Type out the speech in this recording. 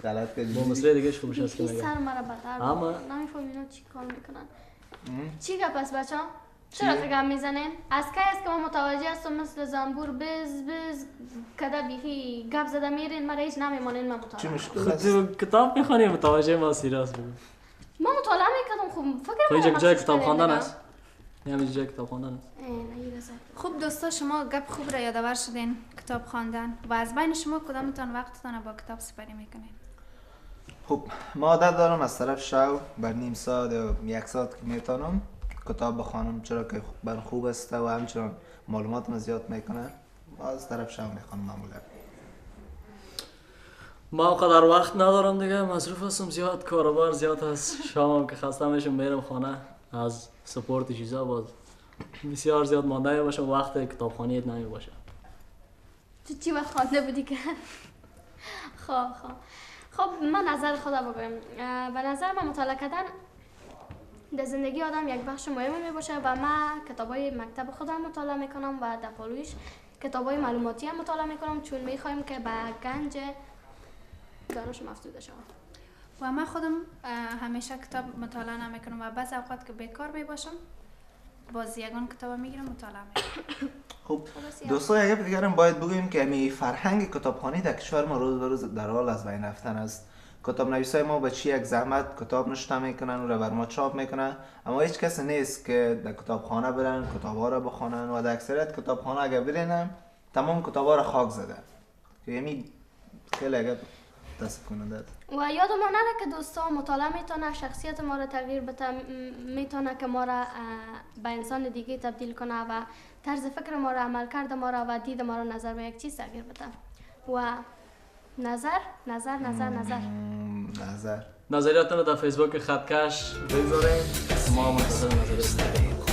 غلط کردی. با مسئله دیگه خوبش هست که این میگم. سر مرا بدر اما نمیفهم اینا چی کار میکنن. چی گپ است بچه ها؟ چرا گپ میزنین؟ از کی است که ما متوجه هستم مثل زنبور بز کده بیخی گپ زده میرین مرا هیچ نمیمانین من چی مطالعه مشکل خود است؟ تو کتاب میخونی متوجه ما سیراس بگو. ما مطالعه میکردم خوب فکر خب اینجا کنم جای مخصوص کتاب دارین خواندن دیگه. است. یعنی جای کتاب خواندن است. نه رسد. خوب دوستا شما گپ خوب را یادآور شدین کتاب خواندن و از بین شما کدامتان وقتتان با کتاب سپری میکنین؟ خب ما عادت دارم از طرف شو بر نیم ساعت یا یک ساعت که میتونم کتاب بخوانم، چرا که بر خوب است و همچنان معلوماتم زیاد میکنه. ما از طرف شو میخوانم معمولا. ما قدر وقت ندارم دیگه، مصروف هستم زیاد، کاروبار زیاد هست. شام که خسته میشم میرم خانه از سپورت چیزا باز بسیار زیاد مانده باشم، وقت کتابخوانی نمی باشه. تو چی وقت خوانده بودی که؟ خب من نظر خدا بگویم. به نظر من مطالعه کردن در زندگی آدم یک بخش مهم می باشه و من کتابای مکتب خودم مطالعه میکنم و در پالویش کتابای معلوماتی هم مطالعه میکنم چون میخوایم که به گنج دانشم افزوده شود. و من خودم همیشه کتاب مطالعه نمیکنم و بعض اوقات که بیکار می باشم باز یگان کتاب میگیرم مطالعه میکنم. خب دوستان یک دیگر هم باید بگوییم که می فرهنگ کتابخوانی در کشور ما روز به روز در حال از بین رفتن است. کتاب نویسای ما به چی یک زحمت کتاب نشته میکنن و را بر ما چاپ میکنن، اما هیچ کسی نیست که در کتابخانه برن کتابا را بخونن و در اکثریت کتابخانه اگر برینم تمام کتابا را خاک زده که یعنی خیلی اگر دست کننده است. و یادمان نره که دوستان مطالعه میتونه شخصیت ما را تغییر بده، میتونه که ما را به انسان دیگه تبدیل کنه و طرز فکر ما را، عملکرد ما را و دید ما را نظر به یک چیز تغییر بده. و نظریاتتون نظریاتتون رو در فیسبوک خطکش بگذارین، ما منتظر نظریاتتون.